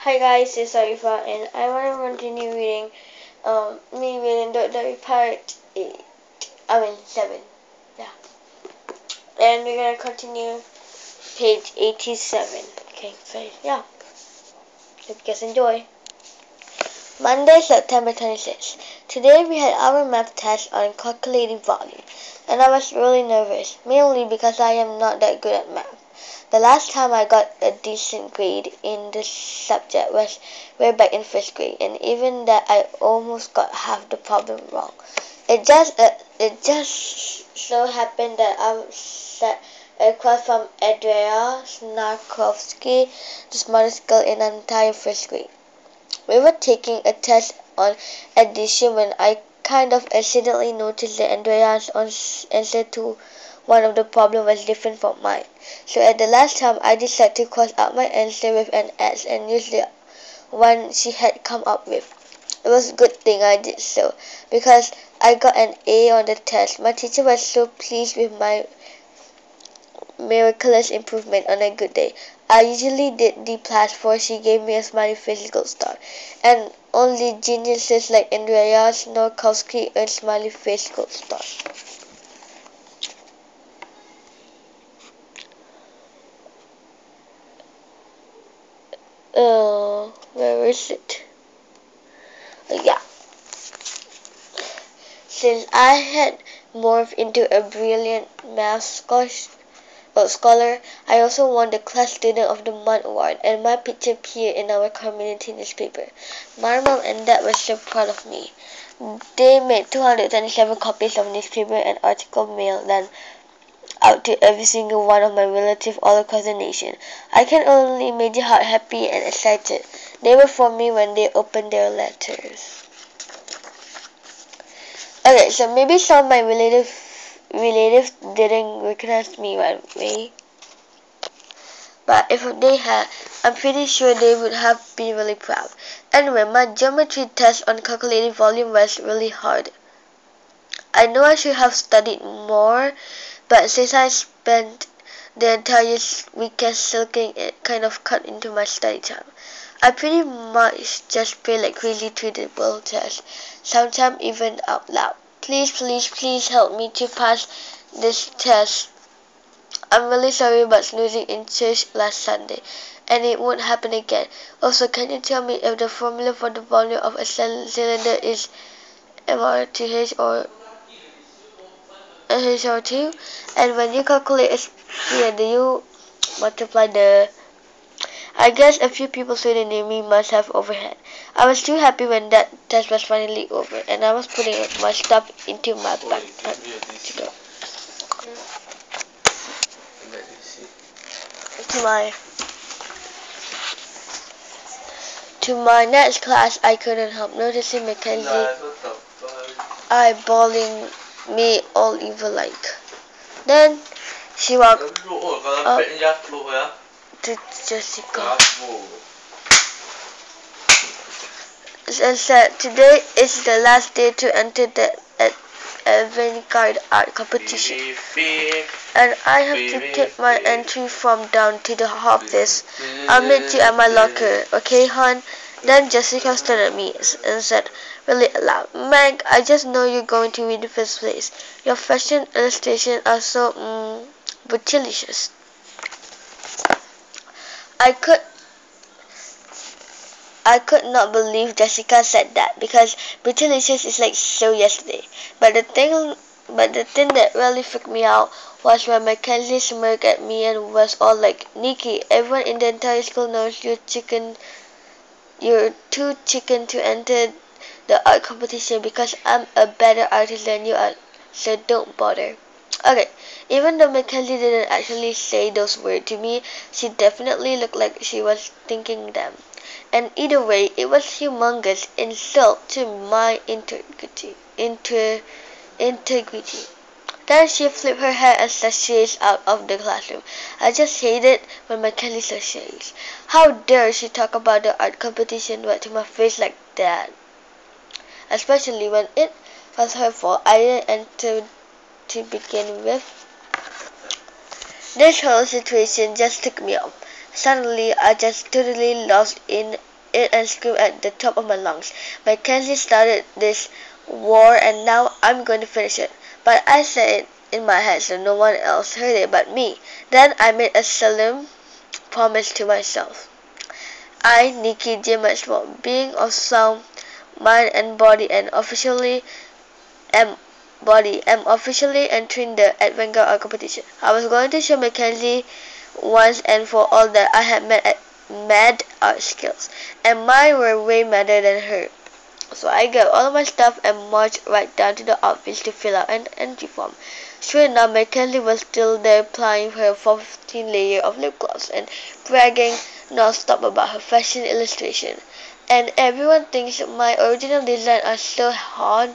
Hi guys, it's Arifa and I want to continue reading me reading Dork Diary part 8. 7. Yeah. And we're going to continue page 87. Okay, so yeah. Hope you guys enjoy. Monday, September 26th. Today we had our math test on calculating volume, and I was really nervous, mainly because I am not that good at math. The last time I got a decent grade in this subject was way back in first grade, and even that I almost got half the problem wrong. It just so happened that I sat across from Andrea Snarkovsky, the smartest girl in the entire first grade. We were taking a test on addition when I kind of accidentally noticed that Andrea's answer to one of the problems was different from mine. So at the last time, I decided to cross out my answer with an X and use the one she had come up with. It was a good thing I did so, because I got an A on the test. My teacher was so pleased with my miraculous improvement on a good day. I usually did D plus 4. She gave me a smiley face gold star, and only geniuses like Andrea Snorkowski earn smiley face gold stars. Where is it? Yeah. Since I had morphed into a brilliant math scholar, I also won the Class Student of the Month award, and my picture appeared in our community newspaper. My mom and dad were so proud of me. They made 227 copies of newspaper and article mailed them out to every single one of my relatives all across the nation. I can only imagine how happy and excited they were for me when they opened their letters. Okay, so maybe some of my relatives didn't recognize me right away, but if they had, I'm pretty sure they would have been really proud. Anyway, my geometry test on calculating volume was really hard. I know I should have studied more, but since I spent the entire weekend sulking, it kind of cut into my study time. I pretty much just pray like crazy through the world test, sometimes even out loud. Please, please, please help me to pass this test. I'm really sorry about snoozing in church last Sunday, and it won't happen again. Also, can you tell me if the formula for the volume of a cylinder is mRTH or HRT? And when you calculate a sphere, do you multiply the... I guess a few people sitting near me must have overhead. I was too happy when that test was finally over, and I was putting my stuff into my backpack to go to my next class. I couldn't help noticing Mackenzie eyeballing me all evil like. Then she walked up to Jessica and said, "Today is the last day to enter the avant-garde art competition, and I have to take my entry form down to the office. I'll meet you at my locker, okay, hon?" Then Jessica stared at me and said, really aloud, "Meg, I just know you're going to win the first place. Your fashion illustrations are so, bootylicious." I could not believe Jessica said that, because bootylicious is like so yesterday. But the thing that really freaked me out was when Mackenzie smirked at me and was all like, "Nikki, everyone in the entire school knows you're too chicken to enter the art competition because I'm a better artist than you are, so don't bother." Okay, even though Mackenzie didn't actually say those words to me, she definitely looked like she was thinking them. And either way, it was humongous insult to my integrity. Then she flipped her hair and sashays out of the classroom. I just hated when Mackenzie sashays. How dare she talk about the art competition right to my face like that? Especially when it was her fault. I didn't enter to begin with. This whole situation just took me off. Suddenly, I just totally lost in it and scream at the top of my lungs. Mackenzie started this war and now I'm going to finish it. But I said it in my head so no one else heard it but me. Then I made a solemn promise to myself. I, Nikki J. Maxwell, being of sound mind and body and am officially entering the avant-garde art competition. I was going to show Mackenzie once and for all that I had mad art skills, and mine were way madder than her. So I got all of my stuff and marched right down to the office to fill out an entry form. Sure enough, Mackenzie was still there applying her 14 layer of lip gloss and bragging non-stop about her fashion illustration. And everyone thinks my original designs are so hot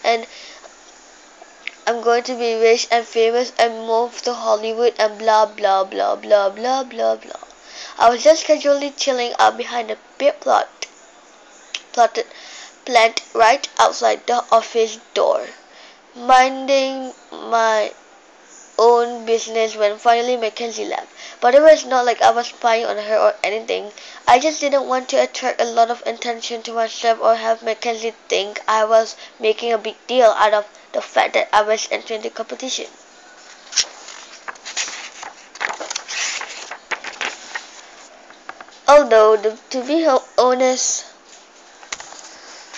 and I'm going to be rich and famous and move to Hollywood and blah blah blah blah blah blah blah. I was just casually chilling out behind a big plant right outside the office door, minding my own business when finally Mackenzie left. But it was not like I was spying on her or anything. I just didn't want to attract a lot of attention to myself or have Mackenzie think I was making a big deal out of the fact that I was entering the competition. Although, to be honest,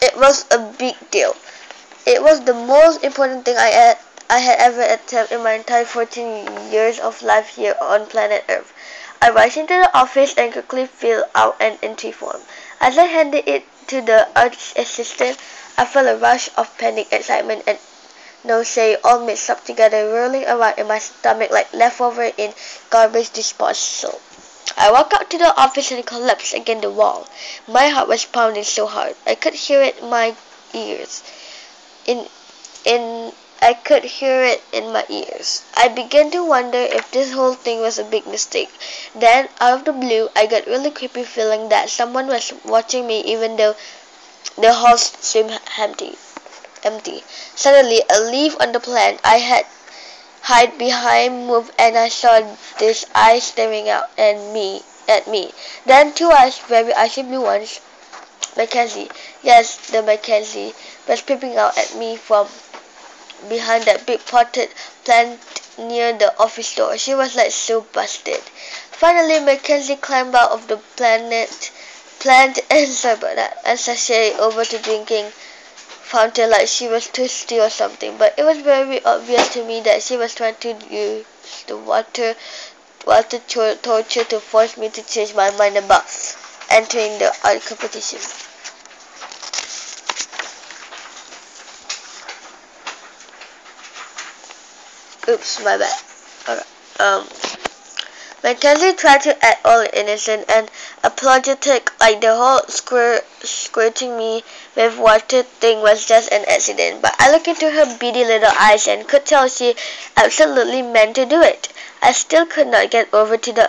it was a big deal. It was the most important thing I had ever attempted in my entire 14 years of life here on planet Earth. I rushed into the office and quickly filled out an entry form. As I handed it to the art assistant, I felt a rush of panic, excitement, and nausea all mixed up together, rolling around in my stomach like leftover in garbage disposal. I walked out to the office and collapsed against the wall. My heart was pounding so hard I could hear it in my ears. I could hear it in my ears. I began to wonder if this whole thing was a big mistake. Then, out of the blue, I got really creepy feeling that someone was watching me even though the hall seemed empty. Suddenly, a leaf on the plant I had hid behind moved and I saw this eyes staring out at me. Then two eyes, very icy blue ones. Mackenzie, yes, the Mackenzie, was peeping out at me from behind that big potted plant near the office door. She was like so busted. Finally, Mackenzie climbed out of the plant and sashayed over to drinking fountain like she was thirsty or something. But it was very obvious to me that she was trying to use the water torture to force me to change my mind about entering the art competition. Oops, my bad. Alright. Mackenzie tried to act all innocent and apologetic like the whole squirting me with water thing was just an accident. But I looked into her beady little eyes and could tell she absolutely meant to do it. I still could not get over the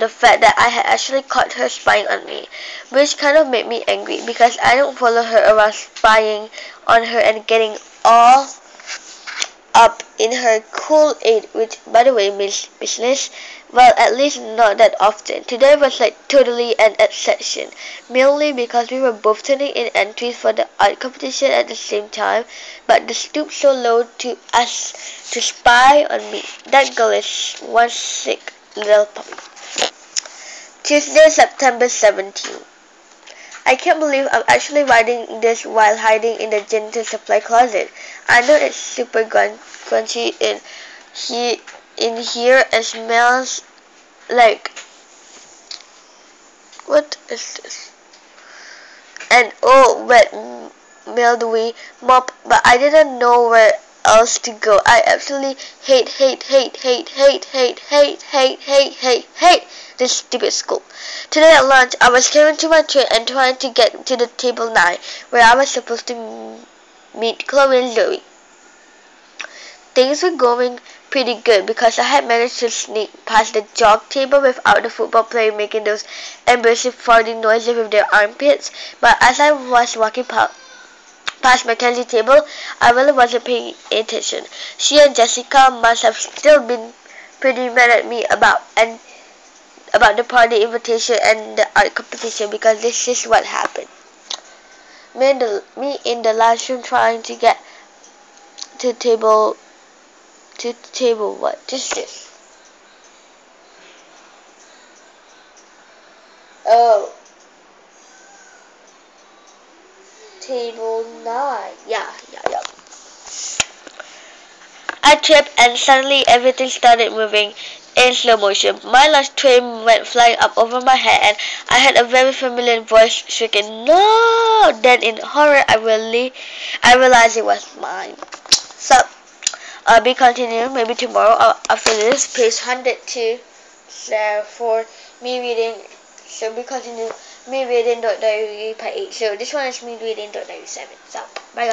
fact that I had actually caught her spying on me, which kind of made me angry because I don't follow her around spying on her and getting all up in her Kool-Aid, which by the way means business. Well, at least not that often. Today was like totally an exception, mainly because we were both turning in entries for the art competition at the same time, but the stoop so low to us to spy on me. That girl is one sick little puppy. Tuesday, September 17th. I can't believe I'm actually writing this while hiding in the janitor supply closet. I know it's super crunchy in here and smells like... What is this? And oh, wet, mildewy mop, but I didn't know where else to go. I absolutely hate this stupid school. Today at lunch, I was carrying to my tray and trying to get to the table 9, where I was supposed to meet Chloe and Zoe. Things were going pretty good because I had managed to sneak past the jog table without the football player making those embarrassing farting noises with their armpits. But as I was walking past Mackenzie's table, I really wasn't paying attention. She and Jessica must have still been pretty mad at me about the party invitation and the art competition, because this is what happened. Me in the last room trying to get to table what? Just this. Oh, table 9. Yeah. I tripped and suddenly everything started moving in slow motion. My lunch tray went flying up over my head and I heard a very familiar voice shrieking, "No!" Then in horror I realized it was mine. So, I'll be continuing maybe tomorrow after this, page 102. So, for me reading, so we continue me reading Dot Diary part 8. So, this one is me reading Dot Diary 7. So, bye guys.